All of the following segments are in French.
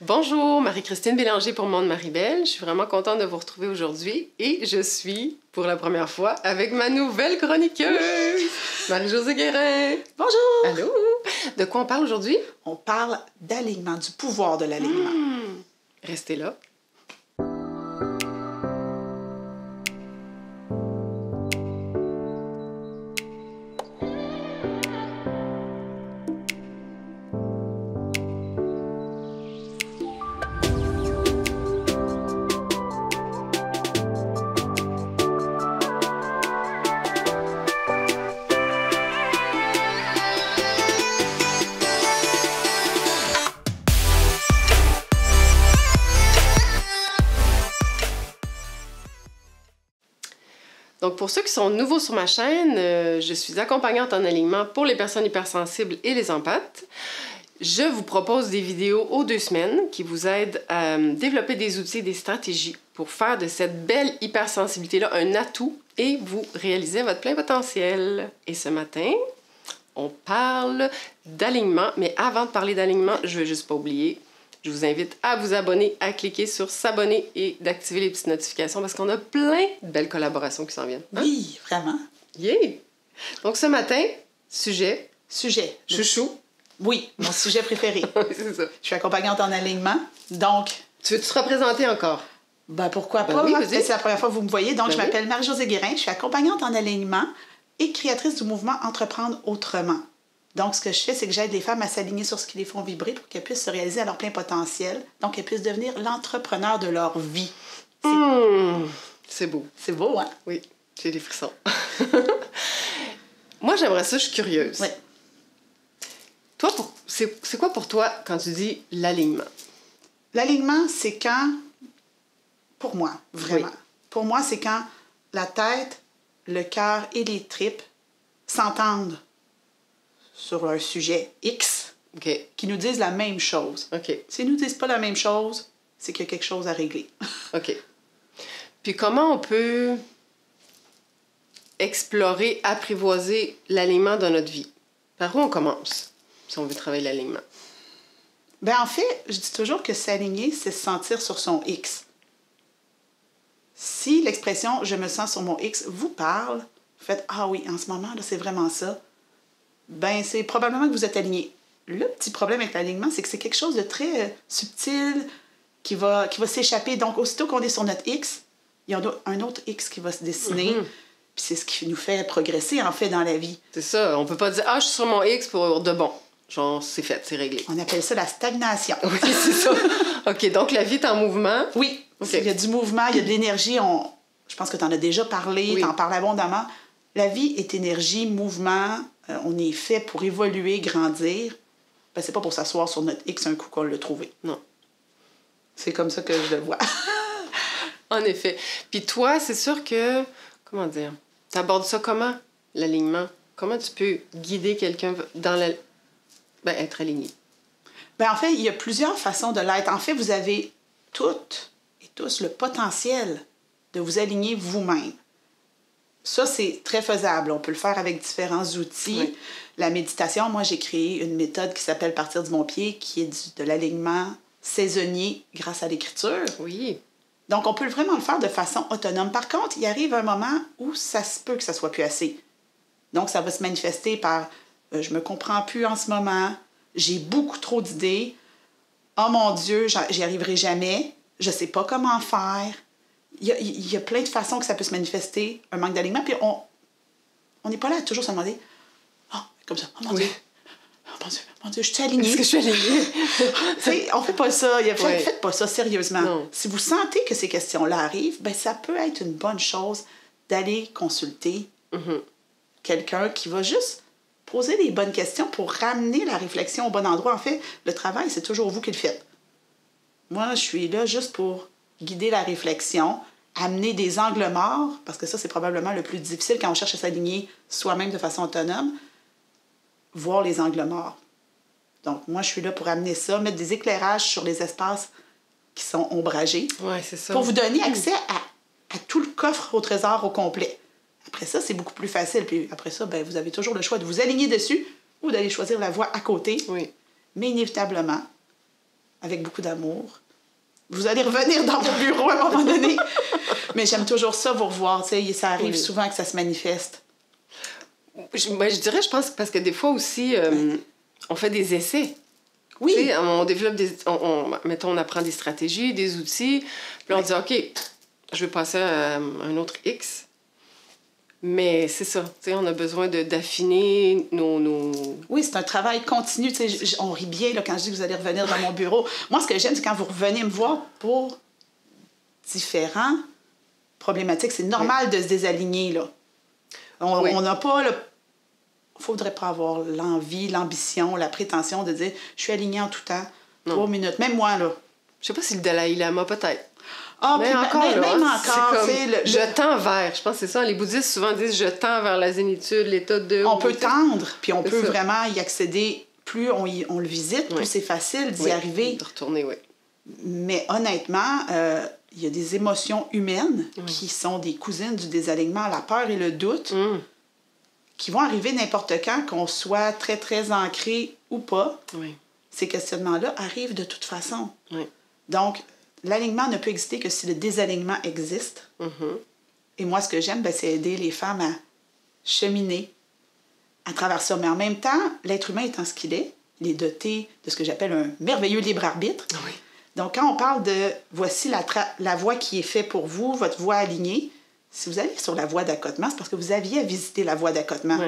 Bonjour, Marie-Christine Bélanger pour Monde Marie-Belle. Je suis vraiment contente de vous retrouver aujourd'hui et je suis, pour la première fois, avec ma nouvelle chroniqueuse, Marie-Josée Guérin. Bonjour! Allô! De quoi on parle aujourd'hui? On parle d'alignement, du pouvoir de l'alignement. Restez là. Donc, pour ceux qui sont nouveaux sur ma chaîne, je suis accompagnante en alignement pour les personnes hypersensibles et les empathes. Je vous propose des vidéos aux 2 semaines qui vous aident à développer des outils et des stratégies pour faire de cette belle hypersensibilité-là un atout et vous réaliser votre plein potentiel. Et ce matin, on parle d'alignement. Mais avant de parler d'alignement, je ne veux juste pas oublier, je vous invite à vous abonner, à cliquer sur s'abonner et d'activer les petites notifications parce qu'on a plein de belles collaborations qui s'en viennent. Hein? Oui, vraiment. Yeah! Donc ce matin, sujet. Chouchou. Oui, mon sujet préféré. C'est ça. Je suis accompagnante en alignement, donc... Tu veux te représenter encore? Ben pourquoi Ben pas? oui, C'est la première fois que vous me voyez. Donc, Ben je m'appelle Marie-Josée Guérin, je suis accompagnante en alignement et créatrice du mouvement Entreprendre autrement. Donc, ce que je fais, c'est que j'aide les femmes à s'aligner sur ce qui les font vibrer pour qu'elles puissent se réaliser à leur plein potentiel. Donc, elles puissent devenir l'entrepreneur de leur vie. C'est beau. C'est beau, hein? Oui, j'ai des frissons. Moi, j'aimerais ça, je suis curieuse. Oui. Toi, c'est quoi pour toi quand tu dis l'alignement? L'alignement, c'est quand, pour moi, vraiment, Oui. pour moi, c'est quand la tête, le cœur et les tripes s'entendent sur un sujet X OK. qui nous disent la même chose. OK. S'ils nous disent pas la même chose, c'est qu'il y a quelque chose à régler. OK. Puis comment on peut explorer, apprivoiser l'alignement dans notre vie? Par où on commence si on veut travailler l'alignement? Ben en fait, je dis toujours que s'aligner, c'est se sentir sur son X. Si l'expression « je me sens sur mon X » vous parle, vous faites « ah oui, en ce moment, là, c'est vraiment ça », ben c'est probablement que vous êtes aligné. Le petit problème avec l'alignement, c'est que c'est quelque chose de très subtil qui va s'échapper. Donc, aussitôt qu'on est sur notre X, il y a un autre X qui va se dessiner. Puis c'est ce qui nous fait progresser, en fait, dans la vie. C'est ça. On peut pas dire « Ah, je suis sur mon X pour de bon. » Genre, c'est fait, c'est réglé. On appelle ça la stagnation. Oui, c'est ça. OK, donc la vie est en mouvement. Oui, Okay. Il y a du mouvement, il y a de l'énergie. Je pense que tu en as déjà parlé, tu en parles abondamment. La vie est énergie, mouvement. On est fait pour évoluer, grandir. Ben, c'est pas pour s'asseoir sur notre X un coup qu'on l'a trouvé. Non. C'est comme ça que je le vois. En effet. Puis toi, c'est sûr que, comment dire, tu abordes ça comment, l'alignement? Comment tu peux guider quelqu'un dans être aligné? Ben, en fait, il y a plusieurs façons de l'être. En fait, vous avez toutes et tous le potentiel de vous aligner vous-même. Ça, c'est très faisable. On peut le faire avec différents outils. Oui. La méditation, moi, j'ai créé une méthode qui s'appelle Partir du bon pied, qui est de l'alignement saisonnier grâce à l'écriture. Oui. Donc, on peut vraiment le faire de façon autonome. Par contre, il arrive un moment où ça se peut que ça soit plus assez. Donc, ça va se manifester par « je me comprends plus en ce moment, j'ai beaucoup trop d'idées, oh mon Dieu, j'y arriverai jamais, je sais pas comment faire ». Il y a plein de façons que ça peut se manifester, un manque d'alignement. Puis on n'est pas là à toujours se demander « oh, comme ça, oh mon Dieu, oh mon Dieu, je suis alignée. » Est-ce que je suis alignée? On fait pas ça. Faites pas ça sérieusement. Non. Si vous sentez que ces questions-là arrivent, ben ça peut être une bonne chose d'aller consulter quelqu'un qui va juste poser les bonnes questions pour ramener la réflexion au bon endroit. En fait, le travail, c'est toujours vous qui le faites. Moi, je suis là juste pour guider la réflexion, amener des angles morts, parce que ça, c'est probablement le plus difficile quand on cherche à s'aligner soi-même de façon autonome, voir les angles morts. Donc, moi, je suis là pour amener ça, mettre des éclairages sur les espaces qui sont ombragés. Oui, c'est ça. Pour vous donner accès à tout le coffre au trésor au complet. Après ça, c'est beaucoup plus facile. Puis après ça, ben, vous avez toujours le choix de vous aligner dessus ou d'aller choisir la voie à côté. Oui. Mais inévitablement, avec beaucoup d'amour. Vous allez revenir dans mon bureau à un moment donné. Mais j'aime toujours ça, vous revoir. T'sais, ça arrive souvent que ça se manifeste. Je dirais, je pense, parce que des fois aussi, on fait des essais. Oui. T'sais, on développe mettons, on apprend des stratégies, des outils. Puis on dit, OK, je vais passer à un autre X. Mais c'est ça, on a besoin d'affiner nos... Oui, c'est un travail continu. On rit bien là, quand je dis que vous allez revenir dans mon bureau. Moi, ce que j'aime, c'est quand vous revenez me voir pour différents problématiques. C'est normal de se désaligner. Là. On n'a pas... Il ne faudrait pas avoir l'envie, l'ambition, la prétention de dire « je suis aligné en tout temps, 3 minutes ». Même moi, là. Je sais pas si le Dalai Lama, peut-être. Ah, mais puis encore, même encore, tu sais, je tends vers. Je pense que c'est ça. Les bouddhistes souvent disent je tends vers la zénitude, l'état de. On peut tendre, puis on peut vraiment y accéder. Plus on le visite, plus c'est facile d'y arriver. De retourner, oui. Mais honnêtement, il y a des émotions humaines qui sont des cousines du désalignement, la peur et le doute, qui vont arriver n'importe quand, qu'on soit très, très ancré ou pas. Oui. Ces questionnements-là arrivent de toute façon. Oui. Donc, l'alignement ne peut exister que si le désalignement existe. Et moi, ce que j'aime, c'est aider les femmes à cheminer à travers ça. Mais en même temps, l'être humain étant ce qu'il est, il est doté de ce que j'appelle un merveilleux libre arbitre. Oui. Donc, quand on parle de voici la voie qui est faite pour vous, votre voie alignée, si vous allez sur la voie d'accotement, c'est parce que vous aviez à visiter la voie d'accotement.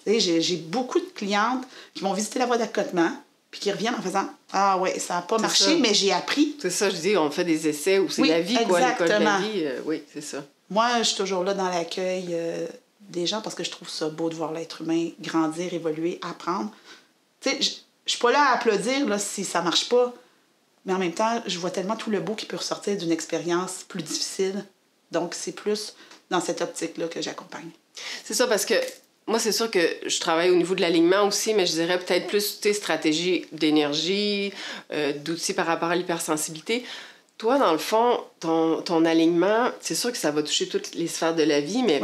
Oui. J'ai beaucoup de clientes qui vont visiter la voie d'accotement puis qui reviennent en faisant « Ah ouais, ça n'a pas marché, mais j'ai appris. » C'est ça, je dis, on fait des essais où c'est la vie, quoi, l'école de la vie. Oui, c'est ça. Moi, je suis toujours là dans l'accueil des gens parce que je trouve ça beau de voir l'être humain grandir, évoluer, apprendre. Tu sais, je suis pas là à applaudir là, si ça marche pas, mais en même temps, je vois tellement tout le beau qui peut ressortir d'une expérience plus difficile. Donc, c'est plus dans cette optique-là que j'accompagne. C'est ça, parce que moi, c'est sûr que je travaille au niveau de l'alignement aussi, mais je dirais peut-être plus stratégie d'énergie, d'outils par rapport à l'hypersensibilité. Toi, dans le fond, ton alignement, c'est sûr que ça va toucher toutes les sphères de la vie, mais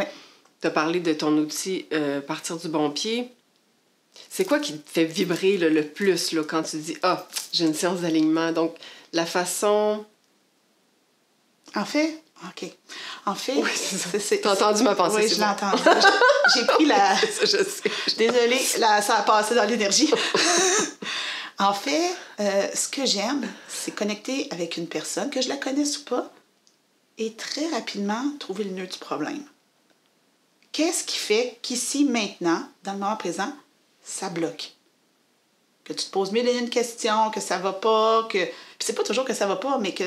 tu as parlé de ton outil Partir du bon pied. C'est quoi qui te fait vibrer le plus là, quand tu dis « Ah, j'ai une séance d'alignement ». Donc, la façon... En fait... OK. En fait... Oui, c'est ça. T'as entendu ma pensée, oui, c'est je l'ai entendu. J'ai pris la... je sais. Désolée, ça a passé dans l'énergie. En fait, ce que j'aime, c'est connecter avec une personne, que je la connaisse ou pas, et très rapidement trouver le nœud du problème. Qu'est-ce qui fait qu'ici, maintenant, dans le moment présent, ça bloque? Que tu te poses mille et une questions, que ça va pas, que... Puis c'est pas toujours que ça va pas, mais que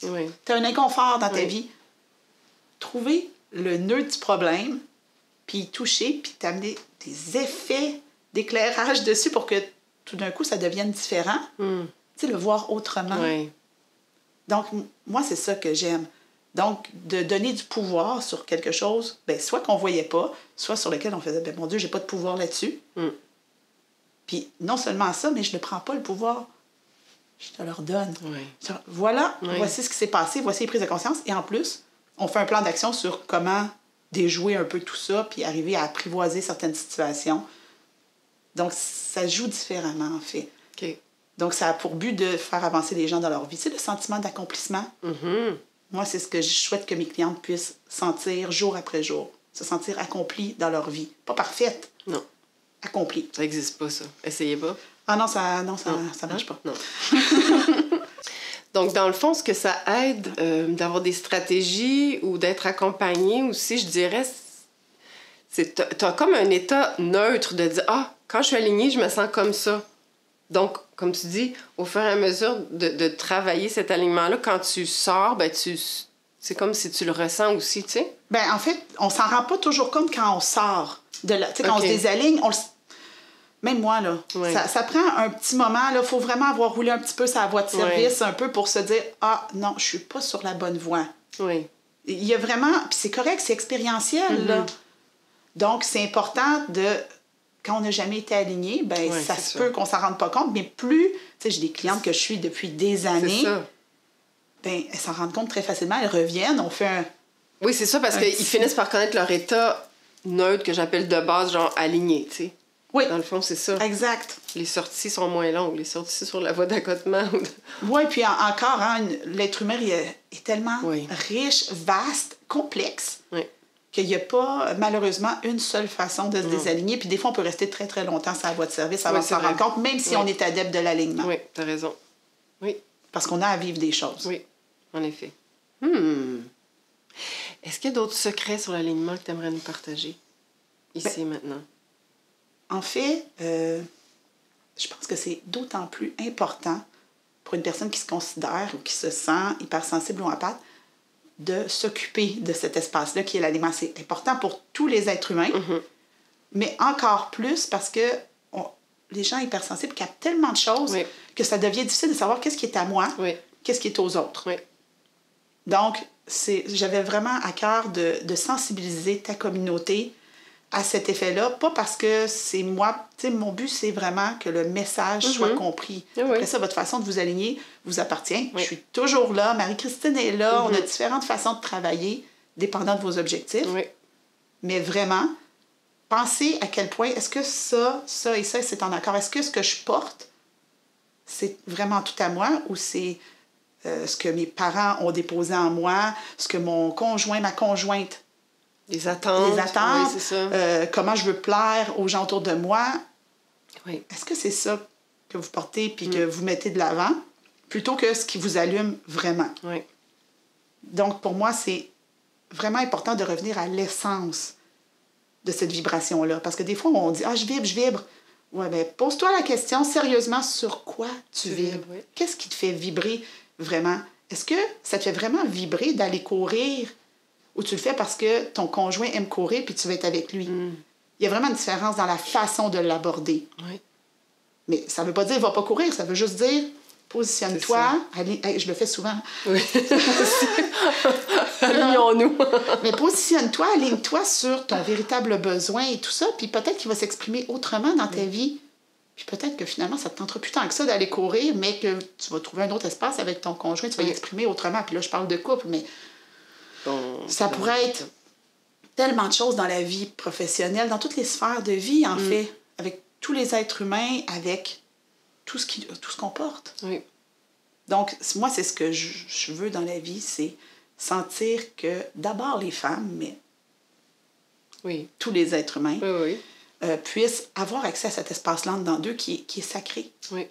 tu as un inconfort dans ta vie. Trouver le nœud du problème, puis y toucher, puis t'amener des effets d'éclairage dessus pour que tout d'un coup, ça devienne différent. Tu sais, le voir autrement. Oui. Donc, moi, c'est ça que j'aime. Donc, de donner du pouvoir sur quelque chose, soit qu'on voyait pas, soit sur lequel on faisait, mon Dieu, j'ai pas de pouvoir là-dessus. Puis, non seulement ça, mais je ne prends pas le pouvoir. Je te le redonne. Voilà, voici ce qui s'est passé, voici les prises de conscience. Et en plus, on fait un plan d'action sur comment déjouer un peu tout ça, puis arriver à apprivoiser certaines situations. Donc, ça joue différemment, en fait. OK. Donc, ça a pour but de faire avancer les gens dans leur vie. C'est le sentiment d'accomplissement. Moi, c'est ce que je souhaite que mes clientes puissent sentir jour après jour. Se sentir accomplies dans leur vie. Pas parfaite. Non. Accomplie. Ça n'existe pas, ça. Essayez pas. Ah non, ça marche pas. Non. Donc, dans le fond, ce que ça aide d'avoir des stratégies ou d'être accompagné aussi, je dirais, c'est t'as comme un état neutre de dire « Ah, quand je suis alignée, je me sens comme ça. » Donc, comme tu dis, au fur et à mesure de travailler cet alignement-là, quand tu sors, c'est comme si tu le ressens aussi, tu sais? En fait, on s'en rend pas toujours compte quand on sort de là. Tu sais, quand on se désaligne, même moi, là, ça prend un petit moment. Il faut vraiment avoir roulé un petit peu sa voie de service, un peu pour se dire « Ah, non, je suis pas sur la bonne voie. » Oui. Il y a vraiment... Puis c'est correct, c'est expérientiel, là. Donc, c'est important de... Quand on n'a jamais été aligné, ça se peut qu'on s'en rende pas compte, mais plus... Tu sais, j'ai des clientes que je suis depuis des années. C'est ça. Elles s'en rendent compte très facilement. Elles reviennent, on fait un... Oui, c'est ça, parce qu'ils finissent par connaître leur état neutre, que j'appelle de base, genre aligné, tu sais. Oui. Dans le fond, c'est ça. Exact. Les sorties sont moins longues. Les sorties sur la voie d'accotement. Oui, puis encore, hein, l'être humain est tellement Oui. riche, vaste, complexe, Oui. qu'il n'y a pas, malheureusement, une seule façon de se désaligner. Puis des fois, on peut rester très, très longtemps sur la voie de service avant Oui, de s'en c'est vrai. rendre compte, même si Oui. on est adepte de l'alignement. Oui, tu as raison. Oui, Parce qu'on a à vivre des choses. oui, en effet. Est-ce qu'il y a d'autres secrets sur l'alignement que tu aimerais nous partager ici et maintenant? En fait, je pense que c'est d'autant plus important pour une personne qui se considère ou qui se sent hypersensible ou empathe de s'occuper de cet espace-là qui est l'alignement. C'est important pour tous les êtres humains, mais encore plus parce que les gens hypersensibles captent tellement de choses Oui. que ça devient difficile de savoir qu'est-ce qui est à moi, Oui. qu'est-ce qui est aux autres. Oui. Donc, j'avais vraiment à cœur de sensibiliser ta communauté à cet effet-là, pas parce que c'est moi, tu sais, mon but, c'est vraiment que le message soit compris. Oui. Après ça, votre façon de vous aligner vous appartient. Oui. Je suis toujours là, Marie-Christine est là, on a différentes façons de travailler, dépendant de vos objectifs. Oui. Mais vraiment, pensez à quel point, est-ce que ça et ça, c'est en accord? Est-ce que ce que je porte, c'est vraiment tout à moi ou c'est ce que mes parents ont déposé en moi, ce que mon conjoint, ma conjointe, Les attentes. oui, c'est ça. comment je veux plaire aux gens autour de moi. Oui. Est-ce que c'est ça que vous portez puis que vous mettez de l'avant plutôt que ce qui vous allume vraiment? Oui. Donc, pour moi, c'est vraiment important de revenir à l'essence de cette vibration-là. Parce que des fois, on dit « Ah, je vibre. » Ouais, bien, pose-toi la question sérieusement sur quoi tu vibres. Oui. Qu'est-ce qui te fait vibrer vraiment? Est-ce que ça te fait vraiment vibrer d'aller courir ou tu le fais parce que ton conjoint aime courir puis tu vas être avec lui? Il y a vraiment une différence dans la façon de l'aborder. Oui. Mais ça ne veut pas dire « va pas courir », ça veut juste dire « positionne-toi ». Je le fais souvent. Oui. Alignons-nous. Mais positionne-toi, aligne-toi sur ton véritable besoin et tout ça, puis peut-être qu'il va s'exprimer autrement dans ta vie. Puis peut-être que finalement, ça ne te tentera plus tant que ça d'aller courir, mais que tu vas trouver un autre espace avec ton conjoint, tu vas l'exprimer autrement. Puis là, je parle de couple, mais ça pourrait être tellement de choses dans la vie professionnelle, dans toutes les sphères de vie, en fait, avec tous les êtres humains, avec tout ce qu'on porte. Oui. Donc, moi, c'est ce que je veux dans la vie, c'est sentir que d'abord les femmes, mais Oui. tous les êtres humains, Oui. puissent avoir accès à cet espace-là dans d'eux qui est sacré. Oui.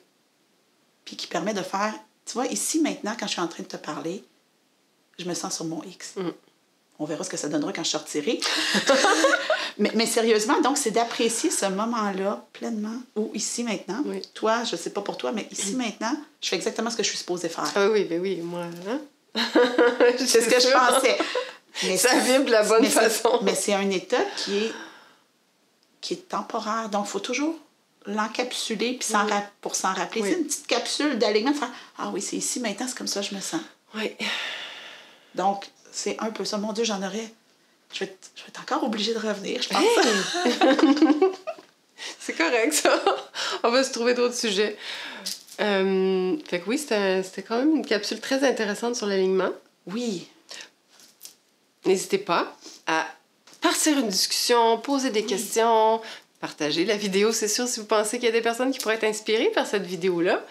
Puis qui permet de faire... Tu vois, ici, maintenant, quand je suis en train de te parler, je me sens sur mon X. On verra ce que ça donnera quand je sortirai. mais sérieusement, donc, c'est d'apprécier ce moment-là pleinement. Ou ici, maintenant. Oui. Toi, je ne sais pas pour toi, mais ici, maintenant, je fais exactement ce que je suis supposée faire. Ah oui, ben oui, moi, hein? C'est ce que je pensais. Mais ça vibre de la bonne façon. Mais c'est un état qui est temporaire. Donc, il faut toujours l'encapsuler puis pour s'en rappeler. Oui. C'est une petite capsule d'alignement de faire « Ah oui, c'est ici, maintenant, c'est comme ça que je me sens. » Oui. Donc, c'est un peu ça. Mon Dieu, j'en aurais... Je vais être encore obligée de revenir, je pense. C'est correct, ça. On va se trouver d'autres sujets. Fait que oui, c'était quand même une capsule très intéressante sur l'alignement. Oui. N'hésitez pas à partir une discussion, poser des questions, partager la vidéo, c'est sûr, si vous pensez qu'il y a des personnes qui pourraient être inspirées par cette vidéo-là.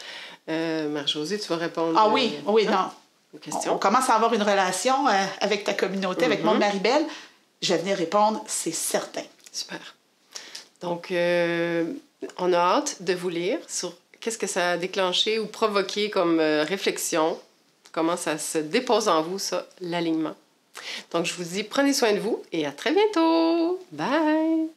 Marie-Josée, tu vas répondre Ah oui, non. aux questions. On commence à avoir une relation avec ta communauté, avec mon Marie-Belle. Je vais venir répondre, c'est certain. Super. Donc, on a hâte de vous lire sur qu'est-ce que ça a déclenché ou provoqué comme réflexion, comment ça se dépose en vous, ça, l'alignement. Donc, je vous dis, prenez soin de vous et à très bientôt. Bye!